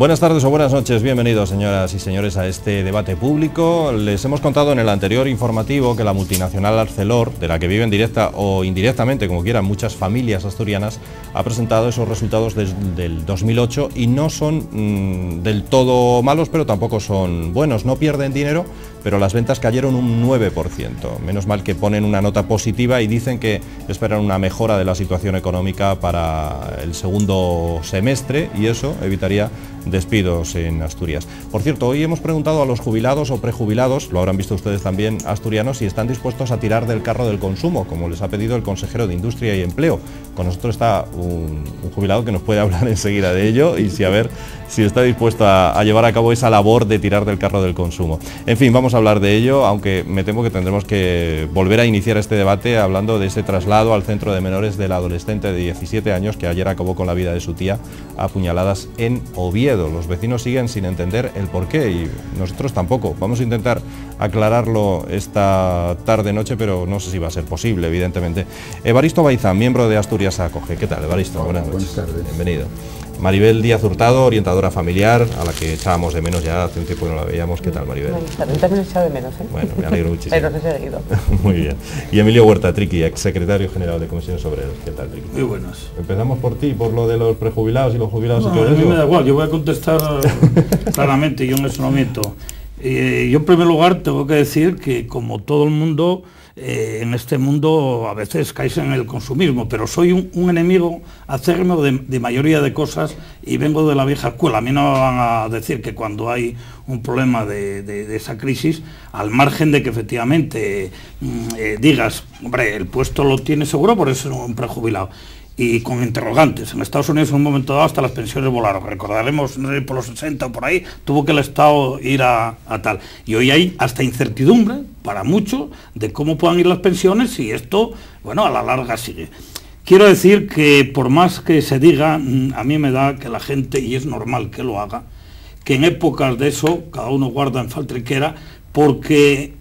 Buenas tardes o buenas noches, bienvenidos señoras y señores a este debate público. Les hemos contado en el anterior informativo que la multinacional Arcelor, de la que viven directa o indirectamente, como quieran, muchas familias asturianas, ha presentado esos resultados del 2008 y no son del todo malos, pero tampoco son buenos. No pierden dinero, pero las ventas cayeron un 9%. Menos mal que ponen una nota positiva y dicen que esperan una mejora de la situación económica para el segundo semestre y eso evitaría despidos en Asturias. Por cierto, hoy hemos preguntado a los jubilados o prejubilados, lo habrán visto ustedes también, asturianos, si están dispuestos a tirar del carro del consumo, como les ha pedido el consejero de Industria y Empleo. Con nosotros está un jubilado que nos puede hablar enseguida de ello y a ver si está dispuesto a llevar a cabo esa labor de tirar del carro del consumo. En fin, vamos a hablar de ello, aunque me temo que tendremos que volver a iniciar este debate hablando de ese traslado al centro de menores del adolescente de 17 años que ayer acabó con la vida de su tía a puñaladas en Oviedo. Los vecinos siguen sin entender el porqué y nosotros tampoco. Vamos a intentar aclararlo esta tarde-noche, pero no sé si va a ser posible, evidentemente. Evaristo Baizán, miembro de Asturias Acoge. ¿Qué tal, Evaristo? Hola, buenas noches. buenas tardes. Bienvenido. Maribel Díaz Hurtado, orientadora familiar, a la que echábamos de menos ya hace un tiempo que no la veíamos. ¿Qué tal, Maribel? Buenas tardes. También he echado de menos, ¿eh? Bueno, me alegro muchísimo. Pero os he seguido. Muy bien. Y Emilio Huerta Triqui, exsecretario general de Comisiones Obreras. ¿Qué tal, Triqui? Muy buenas. Empezamos por ti, por lo de los prejubilados y los jubilados. No, y todo a mí eso. me da igual, yo voy a contestar claramente, yo en eso no miento. Yo en primer lugar tengo que decir que como todo el mundo, en este mundo a veces caes en el consumismo, pero soy un enemigo acérrimo de mayoría de cosas y vengo de la vieja escuela. A mí no me van a decir que cuando hay un problema de esa crisis, al margen de que efectivamente digas, hombre, el puesto lo tiene seguro por eso es un prejubilado. Y con interrogantes. En Estados Unidos en un momento dado hasta las pensiones volaron. Recordaremos, no sé, por los 60 o por ahí, tuvo que el Estado ir a tal. Y hoy hay hasta incertidumbre, para muchos, de cómo puedan ir las pensiones si esto, bueno, a la larga sigue. Quiero decir que por más que se diga, a mí me da que la gente, y es normal que lo haga, que en épocas de eso, cada uno guarda en faltriquera, porque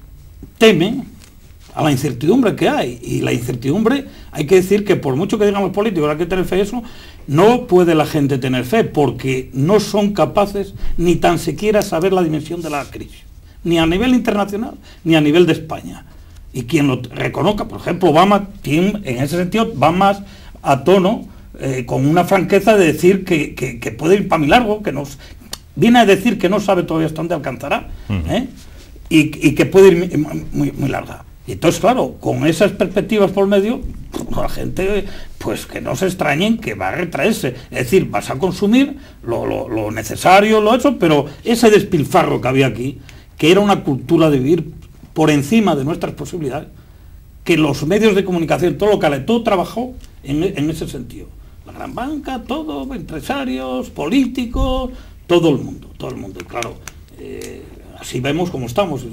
teme a la incertidumbre que hay, y la incertidumbre, hay que decir que por mucho que digan los políticos hay que tener fe, eso no puede la gente tener fe, porque no son capaces ni tan siquiera saber la dimensión de la crisis, ni a nivel internacional, ni a nivel de España. Y quien lo reconozca, por ejemplo, Obama, en ese sentido va más a tono, con una franqueza de decir que puede ir para mi largo, que nos viene a decir que no sabe todavía hasta dónde alcanzará, y que puede ir muy larga. Y entonces, claro, con esas perspectivas por medio, la gente, pues que no se extrañen que va a retraerse. Es decir, vas a consumir lo necesario, lo hecho, pero ese despilfarro que había aquí, que era una cultura de vivir por encima de nuestras posibilidades, que los medios de comunicación, todo local, todo trabajó en ese sentido. La gran banca, todo, empresarios, políticos, todo el mundo. Y claro, así vemos cómo estamos.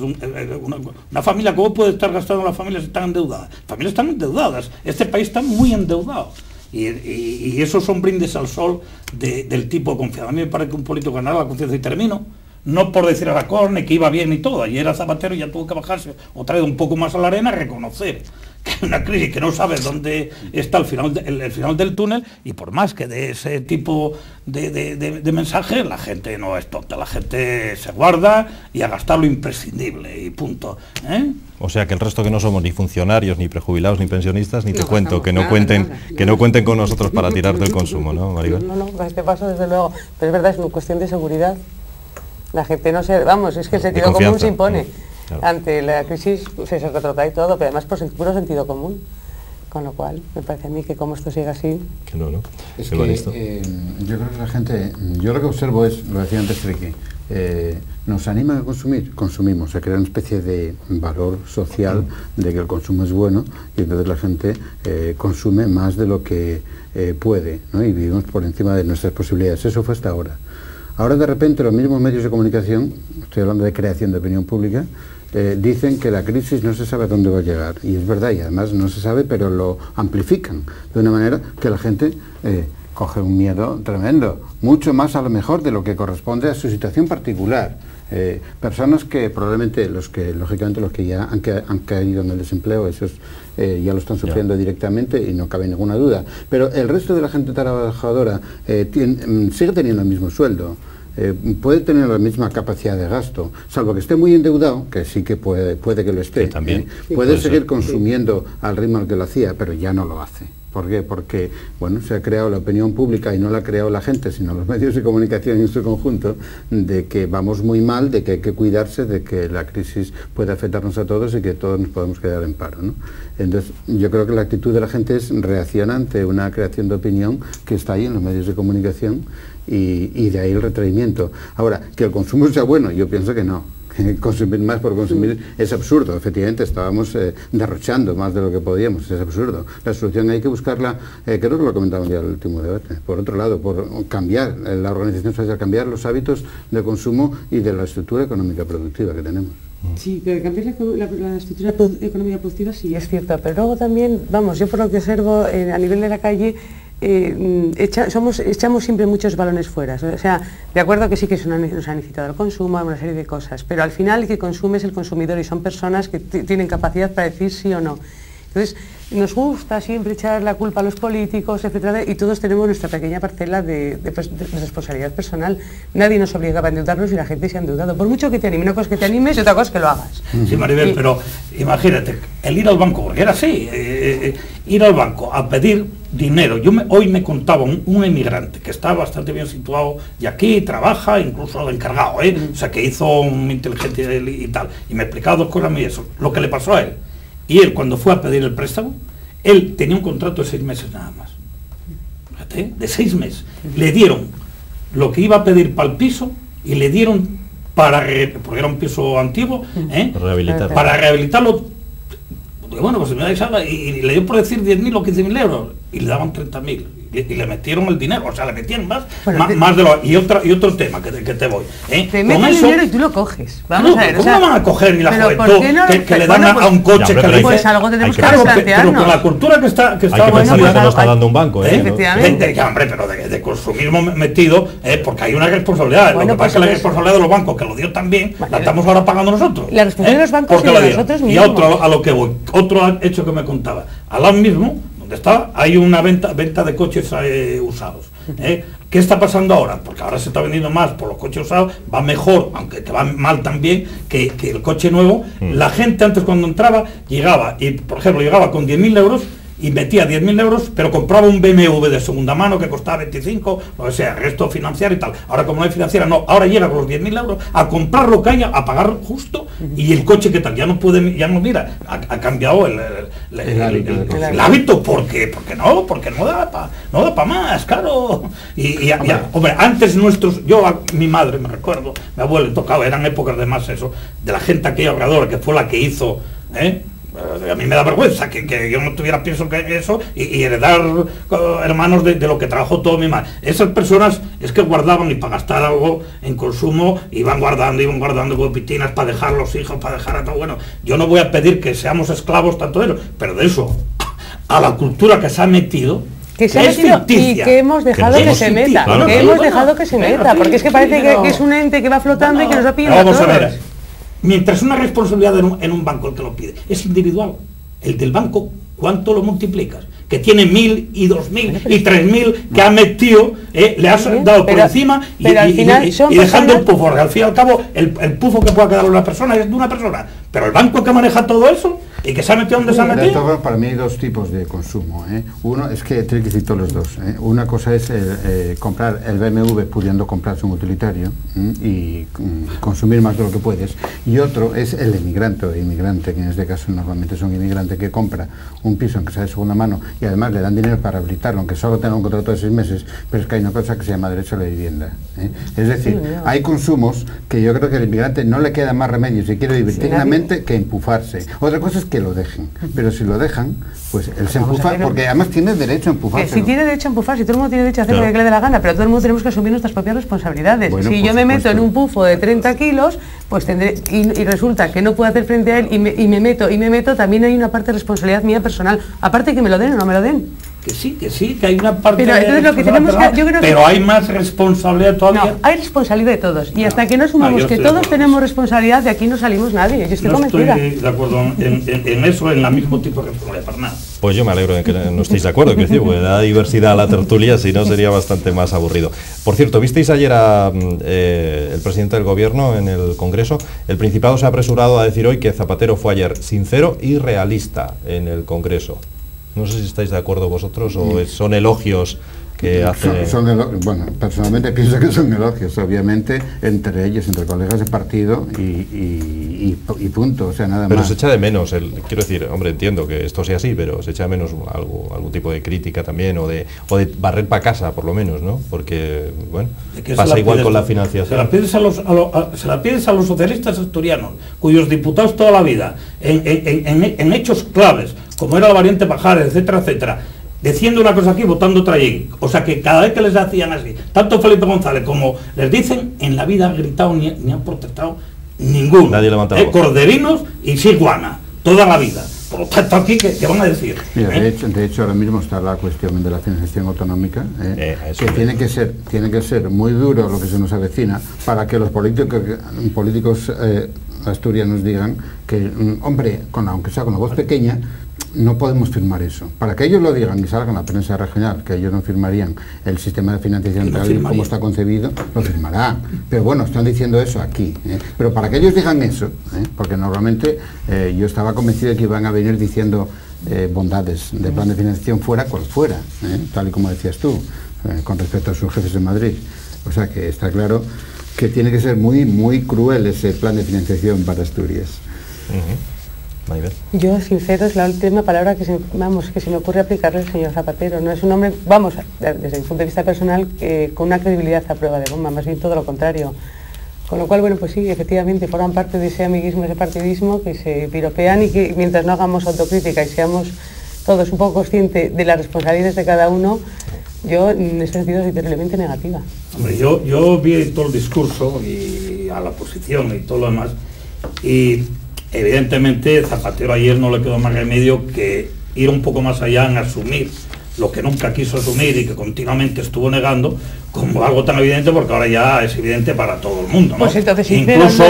Una familia, ¿cómo puede estar gastando las familias si están endeudadas? Las familias están endeudadas. Este país está muy endeudado. Y esos son brindes al sol del tipo de confianza. A mí me parece que un político ganará la confianza, y termino, no por decir a la corne que iba bien y todo. Ayer era Zapatero y ya tuvo que bajarse o traer un poco más a la arena, reconocer que hay una crisis que no sabes dónde está el final del túnel, y por más que de ese tipo de mensaje, la gente no es tonta, la gente se guarda y a gastar lo imprescindible y punto. O sea que el resto que no somos ni funcionarios, ni prejubilados, ni pensionistas, ni te cuento, que no nada, cuenten, nada. que no cuenten con nosotros para tirar del consumo, ¿no, Maribel? No, a este paso desde luego. Pero es verdad, es una cuestión de seguridad. La gente no se... Vamos, es que el sentido común se impone. Claro. Ante la crisis se retrotrae todo, pero además por el puro sentido común. Con lo cual, me parece a mí que como esto sigue así... Que no. Es que yo creo que la gente, yo lo que observo es, lo decía antes Triqui, nos animan a consumir, consumimos, se crea una especie de valor social de que el consumo es bueno, y entonces la gente consume más de lo que puede, ¿no? Y vivimos por encima de nuestras posibilidades. Eso fue hasta ahora. Ahora de repente los mismos medios de comunicación, estoy hablando de creación de opinión pública, dicen que la crisis no se sabe a dónde va a llegar, y es verdad, y además no se sabe, pero lo amplifican de una manera que la gente coge un miedo tremendo, mucho más a lo mejor de lo que corresponde a su situación particular. Personas que probablemente, lógicamente los que ya han caído en el desempleo, esos ya lo están sufriendo directamente y no cabe ninguna duda, pero el resto de la gente trabajadora sigue teniendo el mismo sueldo. puede tener la misma capacidad de gasto, salvo que esté muy endeudado, que sí que puede que lo esté, sí, también. Puede seguir consumiendo al ritmo al que lo hacía, pero ya no lo hace. ¿Por qué? Porque, bueno, se ha creado la opinión pública, y no la ha creado la gente, sino los medios de comunicación en su conjunto, de que vamos muy mal, de que hay que cuidarse, de que la crisis puede afectarnos a todos y que todos nos podemos quedar en paro, ¿no? Entonces, yo creo que la actitud de la gente es reacción ante una creación de opinión que está ahí en los medios de comunicación, y de ahí el retraimiento. Ahora, que el consumo sea bueno, yo pienso que no. Consumir más por consumir es absurdo. Efectivamente, estábamos derrochando más de lo que podíamos, es absurdo. La solución hay que buscarla, creo que lo comentamos ya en el último debate, por otro lado, por cambiar la organización social, cambiar los hábitos de consumo y de la estructura económica productiva que tenemos. Sí, que cambiar la estructura económica productiva sí es cierto, pero luego también, vamos, yo por lo que observo a nivel de la calle, echamos siempre muchos balones fuera. O sea, de acuerdo que sí que nos han incitado al consumo, a una serie de cosas, pero al final el que consume es el consumidor y son personas que tienen capacidad para decir sí o no. Entonces, nos gusta siempre echar la culpa a los políticos, etcétera, y todos tenemos nuestra pequeña parcela de responsabilidad personal. Nadie nos obliga a endeudarnos y la gente se ha endeudado. Por mucho que te anime, una cosa es que te animes y otra cosa es que lo hagas. Sí, Maribel, pero imagínate, el ir al banco, porque era así, ir al banco a pedir dinero. Hoy me contaba un emigrante que está bastante bien situado y aquí trabaja, incluso de encargado, o sea, que hizo un inteligente y tal, y me explicaba 2 cosas y eso, lo que le pasó a él. Y él, cuando fue a pedir el préstamo, él tenía un contrato de 6 meses nada más. Fíjate, de 6 meses. Le dieron lo que iba a pedir para el piso y le dieron porque era un piso antiguo, para rehabilitarlo. Bueno, pues me da esa, y le dio por decir 10.000 o 15.000 euros y le daban 30.000. Y le metieron el dinero, o sea, le metían más, bueno, más de lo... Y otro tema que te voy. Te meten el dinero y tú lo coges. Vamos a ver, ¿cómo van a coger y la juventud que le dan a un coche que le pues algo tenemos que replantearnos. Pero con la cultura que está hay que pensar que lo está dando un banco, efectivamente. Hombre, pero de consumismo metido, porque hay una responsabilidad. Lo que pasa es que la responsabilidad de los bancos, que lo dio también, la estamos ahora pagando nosotros. La responsabilidad de los bancos y de nosotros mismos. Y otro a lo que voy, otro hecho que me contaba. Al lado mismo, hay una venta de coches usados. ¿Qué está pasando ahora? Porque ahora se está vendiendo más por los coches usados, va mejor, aunque te va mal también, que el coche nuevo. La gente antes, cuando entraba, llegaba, y por ejemplo, llegaba con 10.000 euros y metía 10.000 euros, pero compraba un BMW de segunda mano que costaba 25, lo que sea, resto financiar y tal. Ahora, como no hay financiera, no, ahora llega con los 10.000 euros a comprar lo que haya, a pagar justo, y el coche que tal, ya no mira, ha cambiado el hábito, porque no da para más, claro. Hombre, antes mi madre, me recuerdo, mi abuelo tocaba, eran épocas de más eso, de la gente aquella ahorradora que fue la que hizo, a mí me da vergüenza que yo no tuviera pienso que eso y heredar hermanos de lo que trabajó todo mi madre. Esas personas es que guardaban, y para gastar algo en consumo iban guardando pitinas para dejar a los hijos, para dejar a todo. Bueno, yo no voy a pedir que seamos esclavos tanto de eso, pero de eso a la cultura que se ha metido, que se ha metido y que hemos dejado que se meta, porque es que parece que es un ente que va flotando y que nos va pidiendo a todos. Vamos a ver. Mientras una responsabilidad en un banco el que lo pide es individual, el del banco, ¿cuánto lo multiplicas? Que tiene 1.000 y 2.000 y 3.000 que ha metido, le has dado por encima y dejando el pufo. Al fin y al cabo, el pufo que pueda quedar una persona es de una persona, pero el banco que maneja todo eso y que se ha metido donde se ha metido. Para mí hay 2 tipos de consumo. Uno es que tiene que decir todos los dos. Una cosa es comprar el BMW pudiendo comprarse un utilitario y consumir más de lo que puedes. Y otro es el emigrante o inmigrante, que en este caso normalmente son inmigrantes, que compra un piso aunque sea de segunda mano y además le dan dinero para habilitarlo, aunque solo tenga un contrato de 6 meses, pero es que hay una cosa que se llama derecho a la vivienda. Es decir, hay consumos que yo creo que al inmigrante no le queda más remedio si quiere vivir dignamente que empufarse. Otra cosa es que lo dejen, pero si lo dejan, pues él se empufa, porque además tiene derecho a empufarse. Si tiene derecho a empufarse, todo el mundo tiene derecho a hacer lo que le dé la gana, pero todo el mundo tenemos que asumir nuestras propias responsabilidades. Bueno, si yo me meto en un pufo de 30 kilos, pues tendré, y resulta que no puedo hacer frente a él y me meto, también hay una parte de responsabilidad mía personal, aparte que me lo den o no me lo den. que hay una parte pero entonces lo que tenemos que, yo creo pero que hay más responsabilidad todavía. No, hay responsabilidad de todos y hasta que no asumamos que todos tenemos responsabilidad, de aquí no salimos nadie. Yo estoy convencida. Estoy de acuerdo en eso, en la mismo tipo de responsabilidad para nada. Pues yo me alegro de que no estéis de acuerdo, que decir, porque da diversidad a la tertulia, si no sería bastante más aburrido. Por cierto, ¿visteis ayer el presidente del gobierno en el Congreso? El Principado se ha apresurado a decir hoy que Zapatero fue ayer sincero y realista en el Congreso. No sé si estáis de acuerdo vosotros o son elogios que hace... Bueno, personalmente pienso que son elogios, obviamente, entre ellos, entre colegas de partido y punto, o sea, nada más. Pero se echa de menos, quiero decir, hombre, entiendo que esto sea así, pero se echa de menos algún tipo de crítica también, o de barrer para casa, por lo menos, ¿no? Porque, bueno, pasa igual con la financiación. Se la pides a los socialistas asturianos, cuyos diputados toda la vida, en hechos claves, como era la variante Pajares, etcétera, etcétera, diciendo una cosa aquí, votando otra allí. O sea que cada vez que les hacían así, tanto Felipe González como les dicen, en la vida han gritado ni han protestado ninguno. Nadie levanta la voz. Corderinos y siguana, toda la vida. Por lo tanto, aquí, ¿qué van a decir? Mira, de hecho, ahora mismo está la cuestión de la financiación autonómica, que tiene que ser muy duro lo que se nos avecina para que los políticos asturianos digan que, hombre, aunque sea con la voz pequeña, no podemos firmar eso. Para que ellos lo digan y salgan a la prensa regional, que ellos no firmarían el sistema de financiación tal y como está concebido, lo firmarán. Pero bueno, están diciendo eso aquí. Pero para que ellos digan eso, porque normalmente yo estaba convencido de que iban a venir diciendo bondades del plan de financiación fuera cual fuera, tal y como decías tú, con respecto a sus jefes en Madrid. O sea que está claro que tiene que ser muy, muy cruel ese plan de financiación para Asturias. Yo, sincero, es la última palabra que se me ocurre aplicarle al señor Zapatero. No es un hombre, desde mi punto de vista personal, con una credibilidad a prueba de bomba, más bien todo lo contrario. Con lo cual, bueno, pues sí, efectivamente, forman parte de ese amiguismo, ese partidismo que se piropean y que mientras no hagamos autocrítica y seamos todos un poco conscientes de las responsabilidades de cada uno, yo en ese sentido soy terriblemente negativa. Hombre, yo vi todo el discurso y a la oposición y todo lo demás, y evidentemente Zapatero ayer no le quedó más remedio que ir un poco más allá en asumir lo que nunca quiso asumir y que continuamente estuvo negando como algo tan evidente, porque ahora ya es evidente para todo el mundo, ¿no? Pues entonces incluso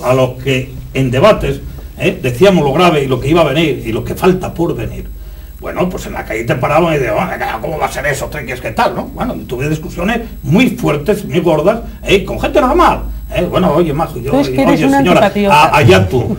a los que en debates decíamos lo grave y lo que iba a venir y lo que falta por venir. Bueno, pues en la calle te paraban y decían, ¿cómo va a ser eso? ¿Qué tal, no? Bueno, tuve discusiones muy fuertes, muy gordas, con gente normal. Bueno, oye, majo, oye señora, allá tú,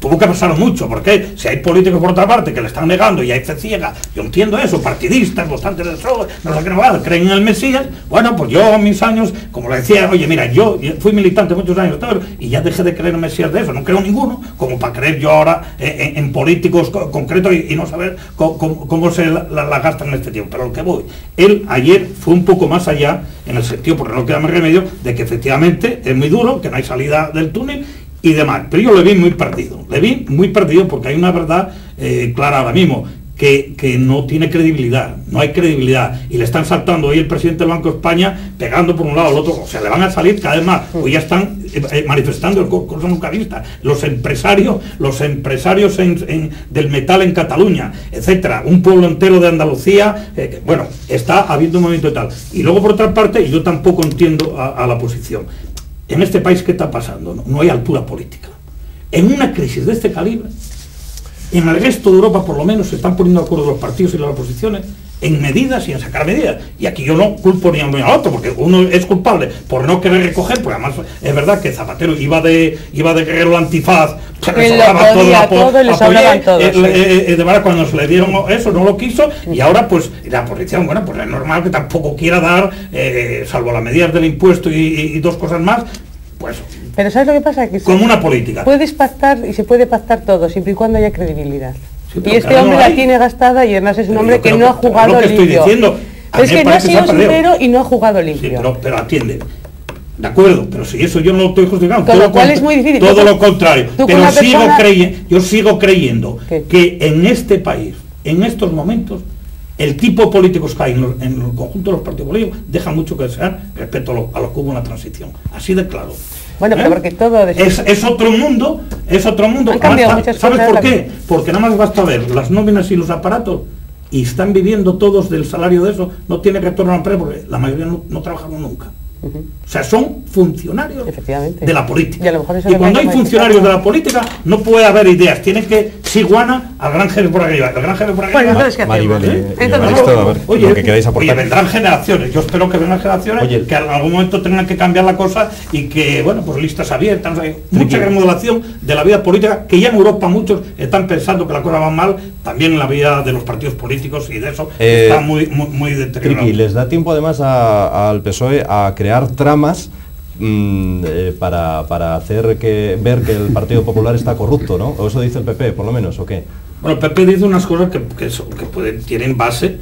tuvo que pasar mucho, porque si hay políticos por otra parte que le están negando y hay fe ciega, yo entiendo eso, partidistas, votantes del PSOE, no sé qué, no, creen en el Mesías. Bueno, pues yo a mis años, como le decía, oye, mira, yo fui militante muchos años y ya dejé de creer en el Mesías de eso, no creo ninguno, como para creer yo ahora en políticos concretos y no saber cómo se la gastan en este tiempo. Pero lo que voy, él ayer fue un poco más allá, en el sentido, porque no queda más remedio, de que efectivamente es muy duro, que no hay salida del túnel y demás, pero yo lo vi muy perdido porque hay una verdad clara ahora mismo, que no tiene credibilidad, no hay credibilidad, y le están saltando hoy el presidente del Banco de España pegando por un lado al otro, o sea, le van a salir cada vez más, hoy ya están manifestando el corso nuclearista, los empresarios del metal en Cataluña, etcétera, un pueblo entero de Andalucía, bueno, está habiendo un movimiento de tal. Y luego por otra parte, yo tampoco entiendo a la oposición. En este país, ¿qué está pasando? No hay altura política. En una crisis de este calibre, en el resto de Europa por lo menos se están poniendo de acuerdo los partidos y las oposiciones en medidas y en sacar medidas. Y aquí yo no culpo ni a uno ni a otro, porque uno es culpable por no querer recoger, porque además es verdad que Zapatero iba de guerrero antifaz, se le sobraba todo y le sobraban todo. De verdad, cuando se le dieron eso, no lo quiso, y ahora pues la oposición, bueno, pues es normal que tampoco quiera dar, salvo las medidas del impuesto y dos cosas más, pues... Pero ¿sabes lo que pasa? Que como una política. Puedes pactar y se puede pactar todo, siempre y cuando haya credibilidad. Sí, y este hombre la tiene gastada y además es un hombre que no ha jugado limpio. Estoy diciendo, es que no ha sido sincero y no ha jugado limpio. Sí, pero atiende. De acuerdo, pero si eso yo no lo estoy justificando. Con lo cual es muy difícil. Todo lo contrario. Pero yo sigo creyendo que en este país, en estos momentos, el tipo de políticos que hay en el conjunto de los partidos políticos deja mucho que desear respecto a lo que hubo en la transición. Así de claro. Bueno, pero porque todo... Es otro mundo, es otro mundo. Han cambiado muchas ¿Sabes cosas por qué? Porque nada más basta ver las nóminas y los aparatos y están viviendo todos del salario de eso, no tiene retorno a la empresa porque la mayoría no trabajaron nunca. O sea, son funcionarios de la política. Y cuando hay funcionarios de la política, no puede haber ideas. Tienen que siguana al gran jefe por arriba. El gran jefe por arriba. Bueno, entonces, ¿qué hacemos? Oye, vendrán generaciones. Yo espero que vengan generaciones que en algún momento tengan que cambiar la cosa y que, bueno, pues listas abiertas. Mucha remodelación de la vida política, que ya en Europa muchos están pensando que la cosa va mal, también en la vida de los partidos políticos y de eso está muy deteriorado. Triqui, ¿les da tiempo además al PSOE a crear tramas para hacer ver que el Partido Popular está corrupto, ¿no? O eso dice el PP, por lo menos, ¿o qué? Bueno, el PP dice unas cosas que tienen base,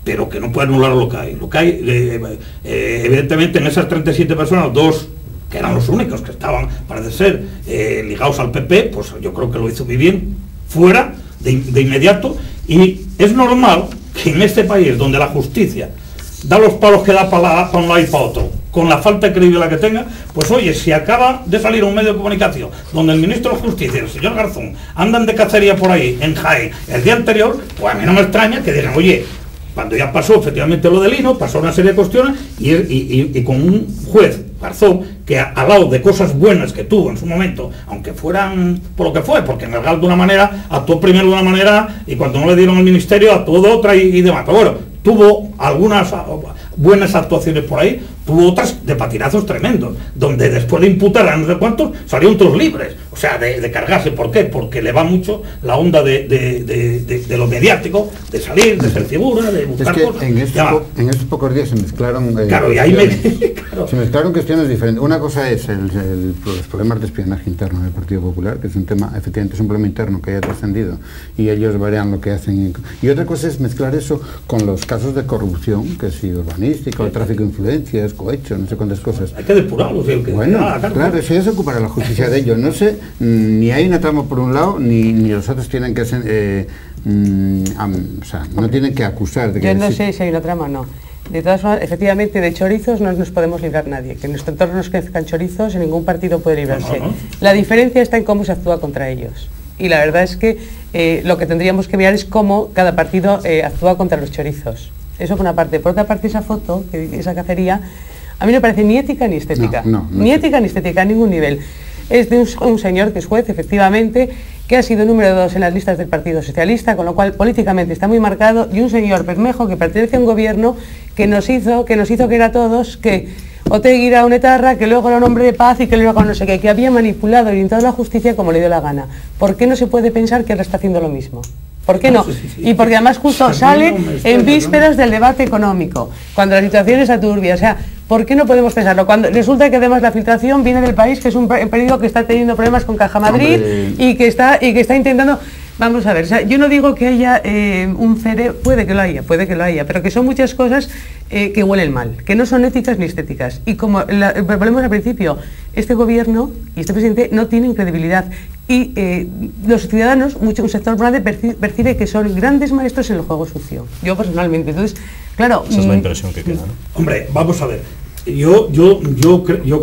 pero que no puede anular lo que hay. Lo que hay, evidentemente, en esas 37 personas, 2 que eran los únicos que estaban, parece ser, ligados al PP, pues yo creo que lo hizo muy bien, fuera, de inmediato, y es normal que en este país, donde la justicia da los palos que da para un lado y para otro, con la falta de credibilidad que tenga, pues oye, si acaba de salir un medio de comunicación donde el ministro de Justicia, el señor Garzón, andan de cacería por ahí, en Jaén, el día anterior, pues a mí no me extraña que digan, oye, cuando ya pasó efectivamente lo del Lino, pasó una serie de cuestiones y con un juez, Garzón, que al lado de cosas buenas que tuvo en su momento, aunque fueran por lo que fue, porque en el GAL de una manera, actuó primero de una manera y cuando no le dieron el ministerio actuó de otra y demás, pero bueno, tuvo algunas buenas actuaciones por ahí, tuvo otras de patinazos tremendos, donde después de imputar a no sé cuántos, salieron todos libres, o sea, de cargarse. ¿Por qué? Porque le va mucho la onda de lo mediático, de salir, de ser figura, de buscar cosas. En estos pocos días se mezclaron... claro, y ahí se mezclaron cuestiones diferentes. Una cosa es los problemas de espionaje interno del Partido Popular, que es un tema, efectivamente, es un problema interno que haya trascendido, y ellos verán lo que hacen. Y otra cosa es mezclar eso con los casos de corrupción, que si urbanística, o tráfico de influencias, cohecho, no sé cuántas cosas. Hay que depurarlos. Bueno, claro, eso ya se ocupará la justicia de ello. No sé, ni hay una trama por un lado, ni los otros tienen que ser, o sea, no tienen que acusar de que... Yo no sé si hay una trama o no. De todas formas, efectivamente, de chorizos no nos podemos librar nadie. Que en nuestro entorno nos crezcan chorizos, en ningún partido puede librarse. No. La diferencia está en cómo se actúa contra ellos. Y la verdad es que lo que tendríamos que mirar es cómo cada partido actúa contra los chorizos. Eso por una parte. Por otra parte, esa foto, esa cacería, a mí no me parece ni ética ni estética. Ni ética ni estética, a ningún nivel. Es de un señor que es juez, efectivamente, que ha sido número 2 en las listas del Partido Socialista, con lo cual políticamente está muy marcado, y un señor Bermejo que pertenece a un gobierno que nos hizo creer a todos que Otegi era un etarra, que luego era un hombre de paz y que luego no sé qué, que había manipulado y orientado la justicia como le dio la gana. ¿Por qué no se puede pensar que ahora está haciendo lo mismo? ¿Por qué no? Sí. Y porque además justo sale en vísperas del debate económico, cuando la situación está turbia. O sea, ¿por qué no podemos pensarlo? Cuando resulta que además la filtración viene del País, que es un periódico que está teniendo problemas con Caja Madrid y que está intentando... Vamos a ver, o sea, yo no digo que haya un cerebro, puede que lo haya, pero que son muchas cosas que huelen mal, que no son éticas ni estéticas. Y como volvemos al principio, este gobierno y este presidente no tienen credibilidad. Y los ciudadanos, un sector grande percibe que son grandes maestros en el juego sucio. Yo personalmente, entonces, claro... Esa es la impresión que queda, ¿no? Hombre, vamos a ver. Yo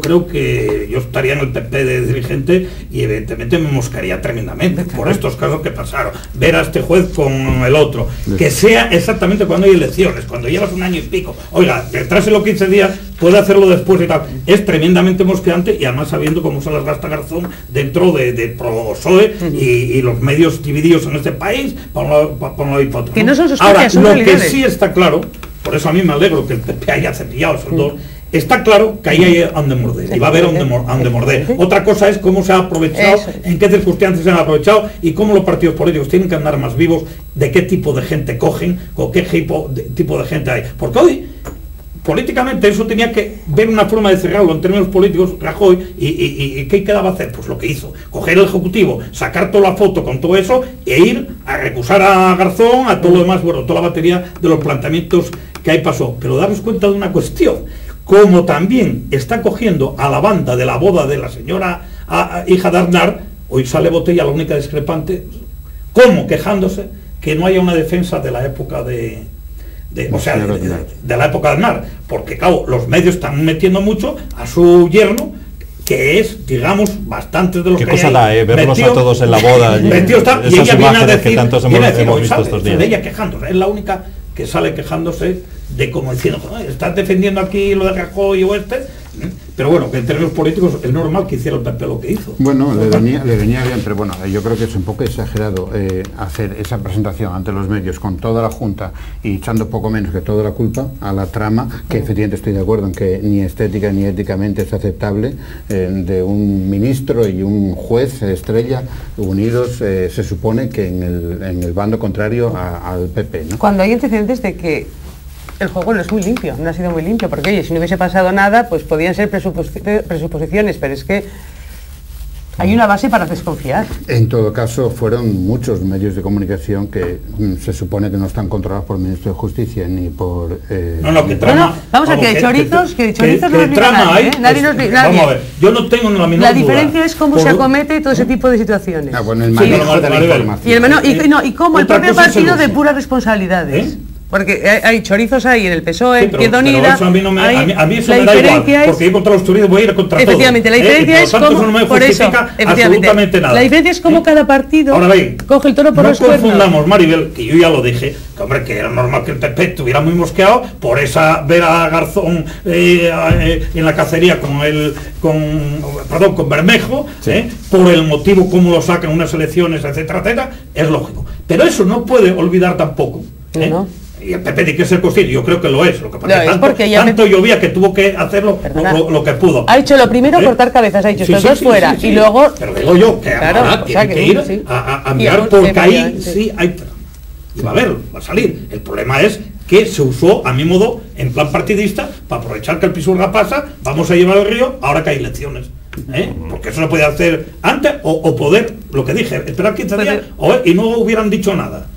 creo que yo estaría en el PP de dirigente y evidentemente me moscaría tremendamente por estos casos que pasaron. Ver a este juez con el otro, que sea exactamente cuando hay elecciones, cuando llevas un año y pico. Oiga, retráselo 15 días, puede hacerlo después y tal. Es tremendamente mosqueante y además sabiendo cómo se las gasta Garzón dentro de PSOE y los medios divididos en este país, para un lado y para otro. Que no son sus Ahora, son lo realidades. que sí está claro, por eso a mí me alegro que el PP haya cepillado esos dos. Está claro que ahí hay donde morder, y va a haber donde morder. Otra cosa es cómo se ha aprovechado, en qué circunstancias se han aprovechado y cómo los partidos políticos tienen que andar más vivos, de qué tipo de gente cogen, o qué tipo de gente hay. Porque hoy, políticamente, eso tenía que ver una forma de cerrarlo en términos políticos, Rajoy, y ¿qué quedaba hacer? Pues lo que hizo, coger el Ejecutivo, sacar toda la foto con todo eso, e ir a recusar a Garzón, a todo lo demás, bueno, toda la batería de los planteamientos que ahí pasó. Pero daros cuenta de una cuestión, como también está cogiendo a la banda de la boda de la señora hija de Aznar, hoy sale Botella, la única discrepante, como quejándose que no haya una defensa de la época de la época de Aznar, porque claro, los medios están metiendo mucho a su yerno, que es, digamos, bastantes de los qué que cosa da, verlos metido, a todos en la boda allí, metido está, y ella viene a decir, que tantos hemos visto estos días. ella quejándose, es la única que sale quejándose de como diciendo, estás defendiendo aquí lo de Rajoy o pero bueno, que en términos políticos es normal que hiciera el PP lo que hizo. Bueno, le venía bien, pero bueno, yo creo que es un poco exagerado hacer esa presentación ante los medios con toda la Junta y echando poco menos que toda la culpa a la trama, que efectivamente estoy de acuerdo en que ni estética ni éticamente es aceptable, de un ministro y un juez estrella unidos, se supone que en el bando contrario al PP, ¿no? Cuando hay antecedentes de que el juego no es muy limpio, no ha sido muy limpio, porque oye, si no hubiese pasado nada, pues podían ser presuposiciones, pero es que hay una base para desconfiar. En todo caso, fueron muchos medios de comunicación que se supone que no están controlados por el Ministro de Justicia ni por... No, que trama... vamos a ver, que de chorizos no nos diga nadie, nadie nos diga. Vamos a ver, yo no tengo la menor duda. La diferencia es cómo se acomete todo ese tipo de situaciones. Bueno, el manejo de la información. Y cómo el propio partido de puras responsabilidades. Porque hay chorizos ahí en el PSOE, Izquierda Unida. A mí eso me da igual, porque ir contra los chorizos voy a ir contra todos. Efectivamente, la diferencia es cómo, no me por eso, absolutamente nada. La diferencia es cómo cada partido coge el toro por los cuernos. No confundamos, Maribel, que yo ya lo dije, que hombre, que era normal que el PP estuviera muy mosqueado por esa ver a Garzón en la cacería con Bermejo, por el motivo cómo lo sacan unas elecciones, etcétera, etcétera, es lógico. Pero eso no puede olvidar tampoco. No. Y el PP tiene que ser consciente, yo creo que lo es. Lo que pasa es que tanto llovía que tuvo que hacerlo lo que pudo. Ha hecho lo primero cortar cabezas, ha dicho estos dos fuera. Y luego. Pero digo yo que ahora tiene que ir a mirar porque ahí sí hay. Y va a haber, va a salir. El problema es que se usó, a mi modo, en plan partidista, para aprovechar que el Pisuerga pasa, vamos a llevar el río, ahora que hay elecciones. Porque eso lo puede hacer antes o poder, lo que dije, esperar 15 días y no hubieran dicho nada.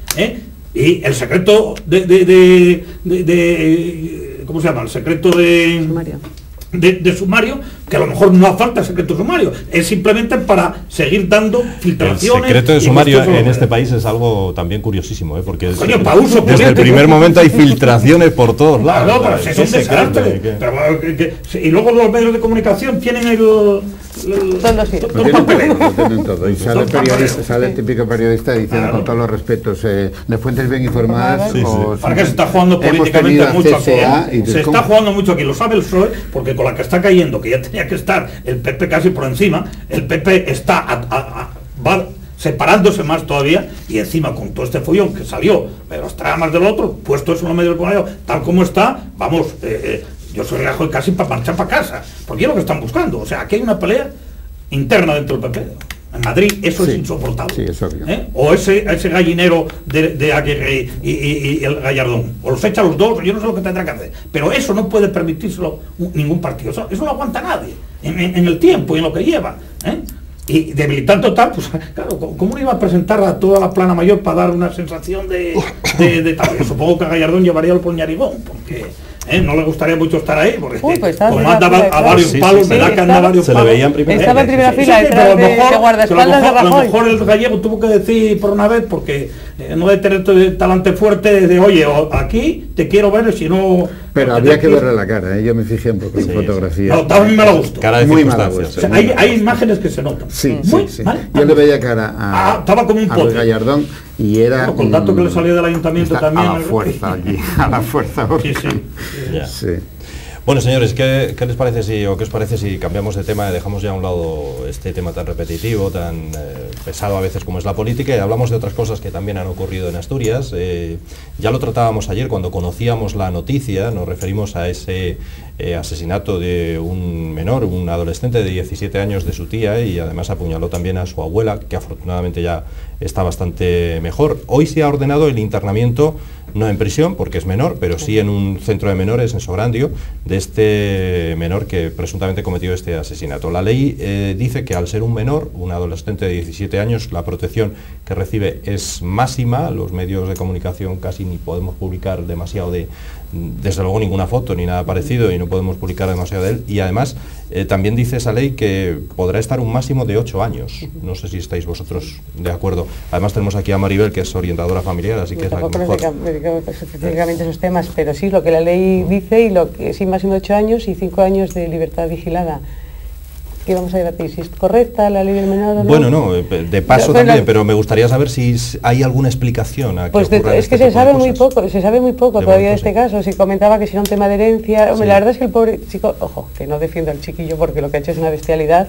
Y el secreto ¿cómo se llama? El secreto de sumario, que a lo mejor no hace falta secreto sumario, es simplemente para seguir dando filtraciones. El secreto de sumario en este país es algo también curiosísimo, porque desde el primer momento hay filtraciones por todos lados. No, pero es un desastre. Y luego los medios de comunicación tienen todo y sale el típico periodista diciendo con todos los respetos de fuentes bien informadas. Para que se está jugando políticamente mucho aquí. Se está jugando mucho aquí, lo sabe el PSOE, porque con la que está cayendo, que ya tenía que estar el PP casi por encima, el PP está va separándose más todavía, y encima con todo este follón que salió de las tramas del otro, puesto eso en los medios de comunicación, tal como está, vamos, yo soy Rajoy casi para marchar para casa, porque es lo que están buscando. O sea, aquí hay una pelea interna dentro del PP. En Madrid eso es insoportable. Sí, eso o ese gallinero de Aguirre y el Gallardón. O los echa los dos, yo no sé lo que tendrá que hacer. Pero eso no puede permitírselo ningún partido. Eso no aguanta nadie en el tiempo y en lo que lleva. Y debilitando tal, pues claro, ¿cómo iba a presentar a toda la plana mayor para dar una sensación de tal? Yo supongo que a Gallardón llevaría el Poñarigón, porque no le gustaría mucho estar ahí, porque como andaba a varios palos, me da que anda a varios palos. Se le veía en primera Estaba en primera fila detrás de guardaespaldas de Rajoy. A lo mejor el gallego tuvo que decir por una vez, porque no de tener talante fuerte de, oye, aquí te quiero ver, si no... Pero había que verle la cara, yo me fijé un poco en fotografía. No, también me lo gustó. Cara de muy mala. O sea, hay imágenes que se notan. Sí. ¿Vale? Yo le veía cara estaba como un al Gallardón y era... con el dato que le salió del ayuntamiento también. A la fuerza allí, a la fuerza. Sí. Bueno, señores, ¿qué les parece qué os parece si cambiamos de tema y dejamos ya a un lado este tema tan repetitivo, tan pesado a veces como es la política, y hablamos de otras cosas que también han ocurrido en Asturias? Ya lo tratábamos ayer cuando conocíamos la noticia, nos referimos a ese asesinato de un menor, un adolescente de 17 años de su tía, y además apuñaló también a su abuela, que afortunadamente ya está bastante mejor. Hoy se ha ordenado el internamiento, no en prisión porque es menor, pero sí en un centro de menores en Sograndio, de este menor que presuntamente cometió este asesinato. La ley dice que al ser un menor, un adolescente de 17 años, la protección que recibe es máxima. Los medios de comunicación casi ni podemos publicar demasiado desde luego ninguna foto ni nada parecido, y no podemos publicar demasiado de él, y además también dice esa ley que podrá estar un máximo de 8 años. No sé si estáis vosotros de acuerdo. Además tenemos aquí a Maribel, que es orientadora familiar, así que es la que mejor... me dedico específicamente a esos temas, pero sí, lo que la ley dice, y lo que sí, máximo de 8 años y 5 años de libertad vigilada. que vamos a debatir, si es correcta la ley del menor o no. Bueno, no, de paso también, pero me gustaría saber si hay alguna explicación a que pues es que se sabe muy poco todavía de este caso. Se comentaba que si era un tema de herencia. Hombre, la verdad es que el pobre chico, ojo, que no defiendo al chiquillo porque lo que ha hecho es una bestialidad.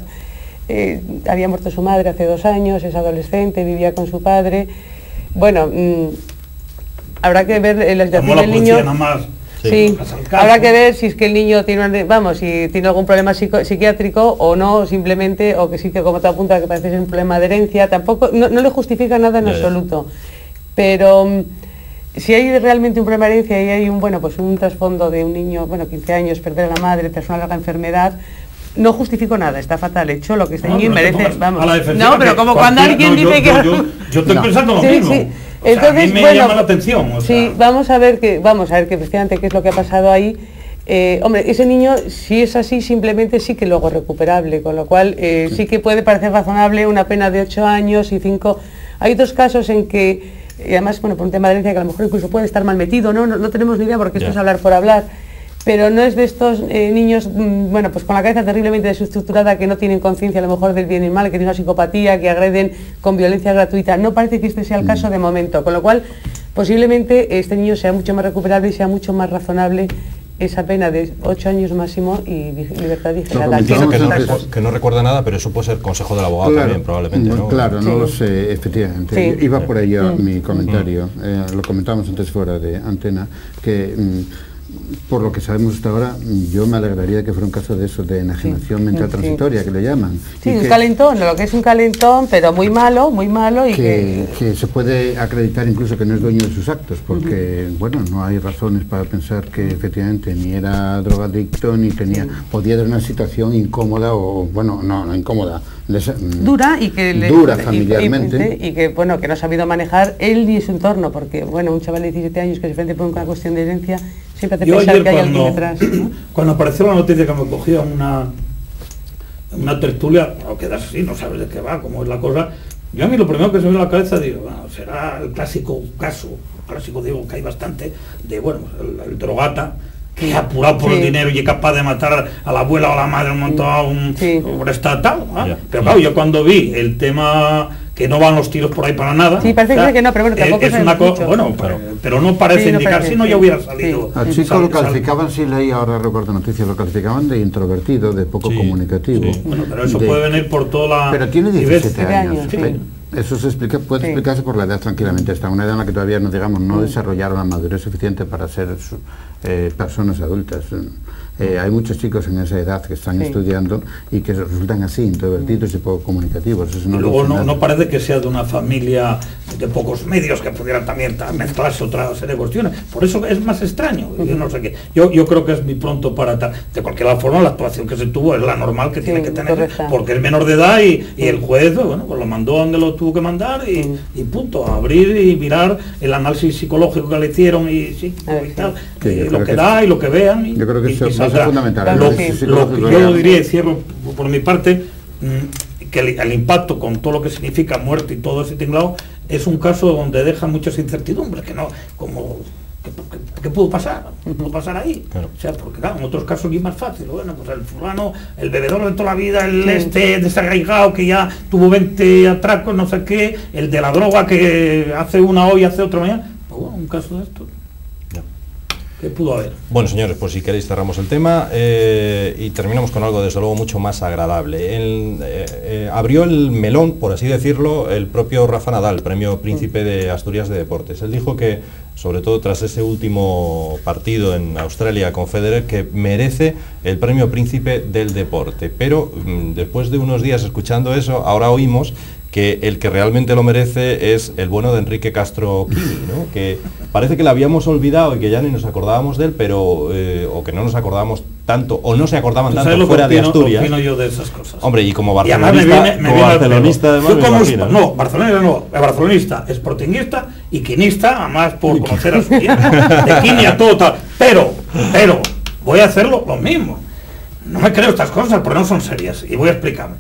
Había muerto su madre hace 2 años, es adolescente, vivía con su padre. Bueno, habrá que ver la situación del niño. Sí, habrá que ver si es que el niño tiene, si tiene algún problema psiquiátrico o no, simplemente, o que sí que como te apunta que parece ser un problema de herencia, tampoco, no le justifica nada en absoluto. Pero si hay realmente un problema de herencia y hay un trasfondo de un niño, 15 años, perder a la madre tras una larga enfermedad, no justifico nada, está fatal hecho, lo que este niño merece, no, pero como cuando alguien dice que... Yo estoy pensando lo mismo. Sí. Entonces, a mí me llama la atención. Vamos a ver que precisamente qué es lo que ha pasado ahí. Hombre, ese niño, si es así, simplemente sí que luego es recuperable, con lo cual sí que puede parecer razonable una pena de 8 años y 5. Hay otros casos en que, además, por un tema de herencia que a lo mejor incluso puede estar mal metido, no tenemos ni idea porque esto es hablar por hablar. Pero no es de estos niños, con la cabeza terriblemente desestructurada, que no tienen conciencia a lo mejor del bien y mal, que tienen una psicopatía, que agreden con violencia gratuita. No parece que este sea el caso de momento, con lo cual posiblemente este niño sea mucho más recuperable y sea mucho más razonable esa pena de 8 años máximo y libertad vigilada. Que no recuerda nada, pero eso puede ser consejo del abogado también, probablemente, ¿no? Claro, no lo sé, efectivamente. Sí. Iba por ahí mi comentario, lo comentábamos antes fuera de antena, que... por lo que sabemos hasta ahora, yo me alegraría de que fuera un caso de eso, de enajenación mental transitoria, que le llaman. Sí, un calentón, lo que es un calentón, pero muy malo, y que se puede acreditar incluso que no es dueño de sus actos, porque, no hay razones para pensar que efectivamente ni era drogadicto, ni podía tener una situación incómoda, no incómoda, dura y que dura familiarmente y que que no ha sabido manejar él ni su entorno, porque un chaval de 17 años que se enfrenta con una cuestión de herencia siempre te pensar que hay alguien detrás, ¿no? Cuando apareció la noticia que me cogía una tertulia, o quedas así, no sabes de qué va, cómo es la cosa, yo a mí lo primero que se me viene a la cabeza digo, será el clásico caso, digo que hay bastante, de el drogata, que es apurado por el dinero y es capaz de matar a la abuela o a la madre un montón por estatal, pero claro, yo cuando vi el tema que no van los tiros por ahí para nada, parece que no, pero tampoco es una cosa, pero no parece indicar, si no ya hubiera salido. Al chico lo calificaban, si leí ahora recuerdo noticias, lo calificaban de introvertido, de poco comunicativo. Pero eso puede venir por toda la... Pero tiene 17 años. Eso puede explicarse por la edad tranquilamente, hasta una edad en la que todavía no desarrollaron la madurez suficiente para ser personas adultas. Hay muchos chicos en esa edad que están estudiando y que resultan así, introvertidos y poco comunicativos. Eso y luego no parece que sea de una familia de pocos medios que pudieran también mezclarse otra serie de cuestiones. Por eso es más extraño. Yo no sé qué. Yo creo que es muy pronto para tal. De cualquier forma, la actuación que se tuvo es la normal que tiene que tener, correcta. Porque es menor de edad y el juez pues lo mandó donde lo tuvo que mandar y punto. Abrir y mirar el análisis psicológico que le hicieron y tal, lo que da y lo que vean. Yo creo que eso es fundamental. Lo que yo diría, y cierro por mi parte, que el impacto con todo lo que significa muerte y todo ese tinglado es un caso donde deja muchas incertidumbres, que no, como ¿qué pudo pasar? ¿Pudo pasar ahí? Claro. O sea, porque claro, en otros casos es más fácil. Pues el fulano, el bebedor de toda la vida, el desarraigado que ya tuvo 20 atracos, no sé qué, el de la droga que hace una hoy, hace otra mañana. Pues un caso de esto. ¿Qué pudo haber? Bueno, señores, pues si queréis cerramos el tema y terminamos con algo desde luego mucho más agradable. Abrió el melón, por así decirlo, el propio Rafa Nadal, premio Príncipe de Asturias de Deportes. Él dijo que, sobre todo tras ese último partido en Australia con Federer, que merece el premio Príncipe del Deporte. Pero después de unos días escuchando eso, ahora oímos que el que realmente lo merece es el bueno de Enrique Castro Quini, ¿no? Que parece que lo habíamos olvidado y que ya ni nos acordábamos de él, pero o que no nos acordábamos tanto, o no se acordaban tanto fuera de Asturias. Opino yo de esas cosas. Hombre, y como barcelonista, además, no, barcelonista, sportinguista y quinista, además por conocer a su Quini, de Quini a todo tal. Pero, voy a hacerlo lo mismo. No me creo estas cosas porque no son serias, y voy a explicarme.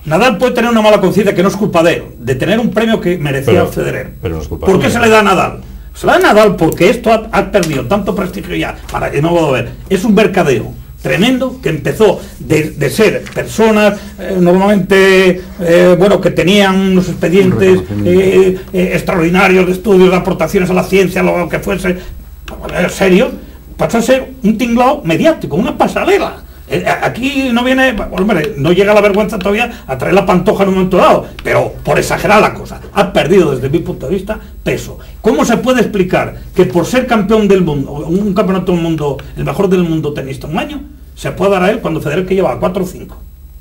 Nadal puede tener una mala conciencia, que no es culpa de él, de tener un premio que merecía Federer. Pero no es culpa. ¿Por qué se le da a Nadal? Se le da a Nadal porque esto ha perdido tanto prestigio ya, para que no puedo ver. Es un mercadeo. tremendo, que empezó de ser personas normalmente bueno, que tenían unos expedientes extraordinarios de estudios, de aportaciones a la ciencia, lo que fuese, serio, pasó a ser un tinglao mediático, una pasarela. Aquí no viene, hombre, no llega la vergüenza todavía a traer la pantoja en un momento dado, pero por exagerar la cosa, ha perdido desde mi punto de vista peso. ¿Cómo se puede explicar que por ser campeón del mundo, un campeonato del mundo, el mejor del mundo tenista un año, se puede dar a él cuando Federer que lleva 4 o 5?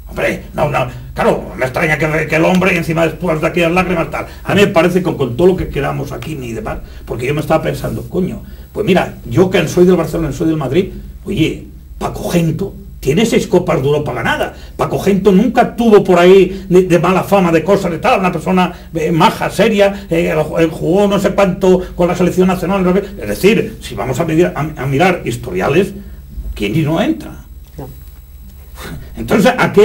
Hombre, no, claro, me extraña que el hombre, encima después de aquellas lágrimas tal. A mí me parece que con todo lo que queramos aquí ni demás, porque yo me estaba pensando, coño, pues mira, yo que soy del Barcelona, soy del Madrid, oye, Paco Gento tiene 6 Copas de Europa ganadas. Paco Gento nunca tuvo por ahí de mala fama, de cosas de tal, una persona maja, seria, jugó no sé cuánto con la selección nacional. Es decir, si vamos a mirar historiales, Kini no entra. No. Entonces, aquí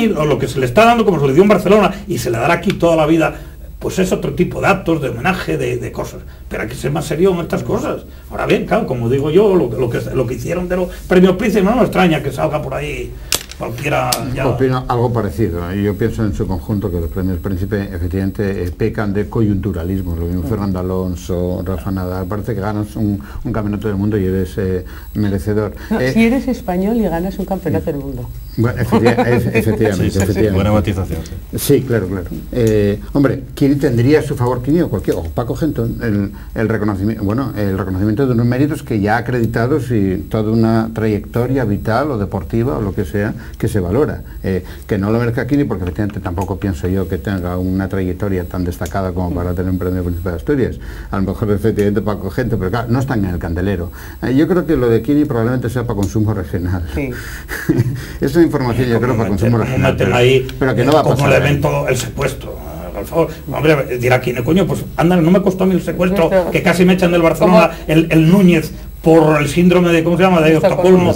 lo que se le está dando, como se le dio en Barcelona, y se le dará aquí toda la vida, pues es otro tipo de actos, de homenaje, de cosas. Pero hay que ser más serio en estas cosas. Ahora bien, claro, como digo yo, lo que hicieron de los premios Príncipe, no me extraña que salga por ahí cualquiera. Ya... Opino algo parecido. Yo pienso en su conjunto que los premios Príncipe efectivamente pecan de coyunturalismo. Lo mismo Fernando Alonso, Rafa Nadal, parece que ganas un campeonato del mundo y eres merecedor. No, si eres español y ganas un campeonato del mundo. Bueno, efectivamente, efectivamente. Buena matización. Sí, claro. Hombre, ¿quién tendría a su favor, Kini o Paco Gento, el reconocimiento de unos méritos que ya acreditados y toda una trayectoria vital o deportiva o lo que sea que se valora? Que no lo merezca Kini, porque efectivamente tampoco pienso yo que tenga una trayectoria tan destacada como para tener un premio Príncipe de Asturias. A lo mejor efectivamente Paco Gento, pero claro, no están en el candelero. Yo creo que lo de Kini probablemente sea para consumo regional. Sí. Esa información yo creo para consumo regional, pero que no va a pasar. Como el evento, el secuestro. Por favor, hombre, dirá Kini, coño, pues anda, no me costó a mí el secuestro, que casi me echan del Barcelona el Núñez por el síndrome de, ¿cómo se llama?, de Estocolmo,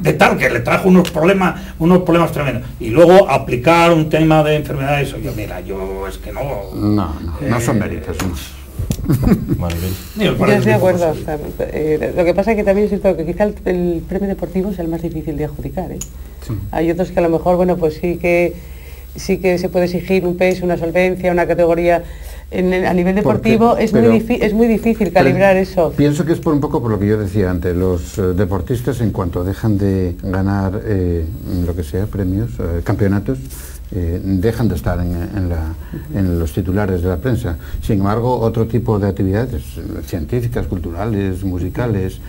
de tal, que le trajo unos problemas tremendos. Y luego aplicar un tema de enfermedades, yo es que no... No son méritos. Yo estoy de acuerdo. Lo que pasa es que también es cierto que quizá el premio deportivo es el más difícil de adjudicar. Sí. Hay otros que a lo mejor, bueno, pues sí que se puede exigir un peso, una solvencia, una categoría. A nivel deportivo es muy difícil calibrar eso. Pienso que es un poco por lo que yo decía antes. Los deportistas, en cuanto dejan de ganar lo que sea, premios, campeonatos, dejan de estar en los titulares de la prensa. Sin embargo, otro tipo de actividades científicas, culturales, musicales,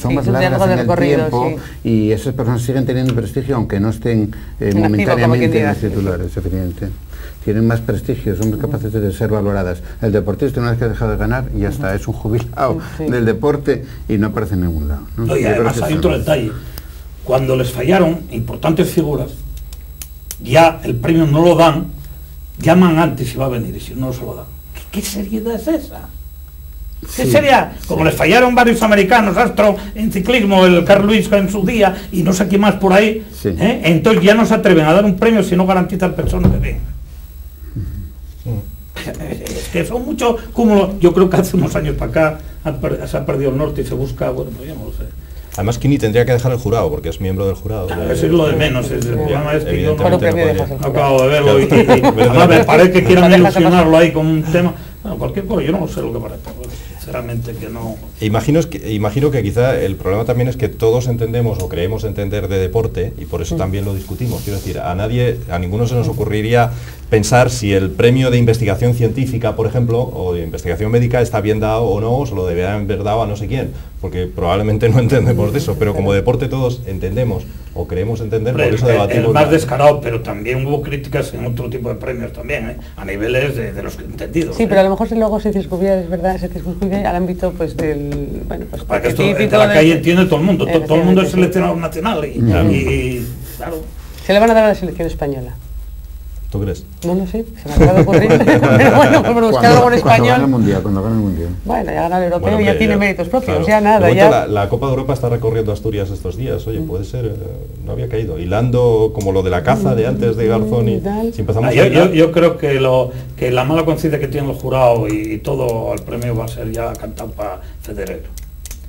son más largas en el tiempo, y esas personas siguen teniendo prestigio aunque no estén momentáneamente en los titulares, efectivamente. Tienen más prestigio, son capaces de ser valoradas. El deportista, una vez que ha dejado de ganar, ya está, es un jubilado del deporte y no aparece en ningún lado, ¿no? Y además hay otro detalle. Cuando les fallaron importantes figuras, ya el premio no lo dan, llaman antes si va a venir, y si no se lo dan. ¿Qué seriedad es esa? ¿Qué sería? Como les fallaron varios americanos, Astro en ciclismo, el Carl Lewis en su día, y no sé qué más por ahí, entonces ya no se atreven a dar un premio si no garantizan personas que vengan. Es que son muchos cúmulos. Yo creo que hace unos años para acá se ha perdido el norte y se busca, bueno, pues ya no lo sé. Además, Kini tendría que dejar el jurado, porque es miembro del jurado. Claro, eso es lo de menos. El problema es que yo no acabo de verlo y además me parece que quieran ilusionarlo ahí con un tema. Bueno, cualquier cosa, yo no sé lo que parece. Sinceramente que no. Imagino que quizá el problema también es que todos entendemos o creemos entender de deporte, y por eso también lo discutimos. Quiero decir, a ninguno se nos ocurriría pensar si el premio de investigación científica, por ejemplo, o de investigación médica está bien dado o no, o se lo deberían haber dado a no sé quién, porque probablemente no entendemos de eso, pero como deporte todos entendemos o creemos entender, por eso debatimos. El más descarado, pero también hubo críticas en otro tipo de premios también, a niveles de los entendidos. Sí, pero a lo mejor luego se circunscribe, es verdad, se circunscribe al ámbito pues del... Bueno, pues para que esto de la calle entiende todo el mundo, todo el mundo es seleccionador nacional y claro. Se le van a dar a la selección española. ¿Tú crees? No lo sé, se me acaba de ocurrir. Pero bueno, por buscar algo en español. Cuando gana el mundial. Bueno, ya gana el europeo y ya tiene méritos propios, claro. Ya nada. Ya... La Copa de Europa está recorriendo Asturias estos días, oye, puede ser, no había caído. Hilando como lo de la caza de antes de Garzón y si empezamos yo creo que la mala conciencia que tiene el jurado y todo el premio va a ser ya cantado para Federer.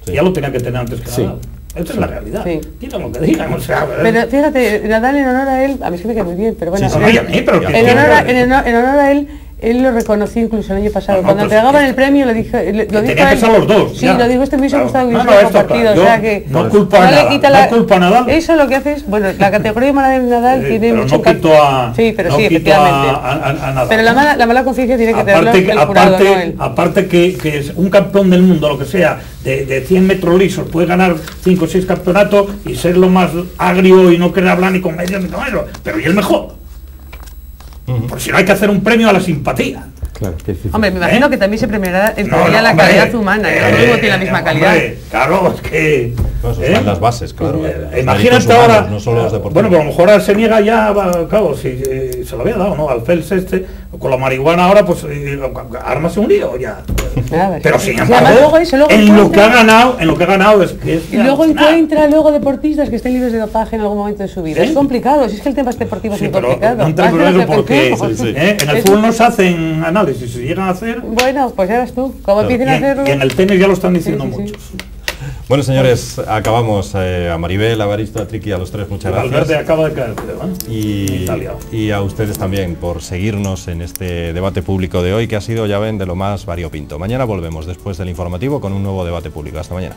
Sí. Ya lo tenía que tener antes que nada. Esta es la realidad. Sí. Digan lo que digan, o sea... Pero fíjate, Nadal en honor a él, a mí sí me cae muy bien, pero bueno, Sí, sí, Ay, a mí, pero que- en honor a él lo reconocí incluso el año pasado. No, Cuando pues, entregaban el premio lo dije, lo dijo tenían que él. ser los dos, Sí, ya. lo dijo, este me hubiese Claro. gustado que No, hubiese no, compartido, esto, o sea yo que no culpo a no le Nadal, quita no culpo a Nadal. Eso lo que hace es, bueno, la categoría de Nadal tiene pero mucho no quito a... sí, pero no sí, quito efectivamente. a Nadal. Pero la mala conciencia tiene que tenerlo el jurado, no él. aparte que es un campeón del mundo, lo que sea, de 100 metros lisos, puede ganar 5 o 6 campeonatos y ser lo más agrio y no querer hablar ni con medios ni con eso, pero y el mejor. Por si no hay que hacer un premio a la simpatía. Claro, que sí. Hombre, me imagino que también se premiará en teoría la hombre, calidad humana, no todo el mundo tiene la misma hombre, calidad. Claro, es que... Bueno, eso están las bases, claro. Los Imagínate méritos ahora, humanos, no solo los deportivos. bueno, pero a lo mejor ahora se niega ya, claro, si se lo había dado, ¿no? Al Phelps con la marihuana ahora, pues ármase un lío ya. Nada, Pero sí. sin Y además embargo, luego eso, luego en lo que ha encuentra- ganado es que es... Y luego alucinante. encuentra luego deportistas que estén libres de dopaje en algún momento de su vida. Sí. Es complicado, si es que el tema deportivo es Sí, muy pero complicado. no entremos en Más de eso lo que porque pensamos. en el fútbol no se hacen análisis, se llegan a hacer, Bueno, pues ya ves tú, como empiecen a hacerlo. y en el tenis ya lo están diciendo Sí, sí, sí. muchos. Bueno, señores, acabamos. A Maribel, a Evaristo, a Triqui, a los tres, muchas Valverde gracias. acaba de caer, creo, ¿eh? Y, Italia. y a ustedes también por seguirnos en este debate público de hoy, que ha sido, ya ven, de lo más variopinto. Mañana volvemos después del informativo con un nuevo debate público. Hasta mañana.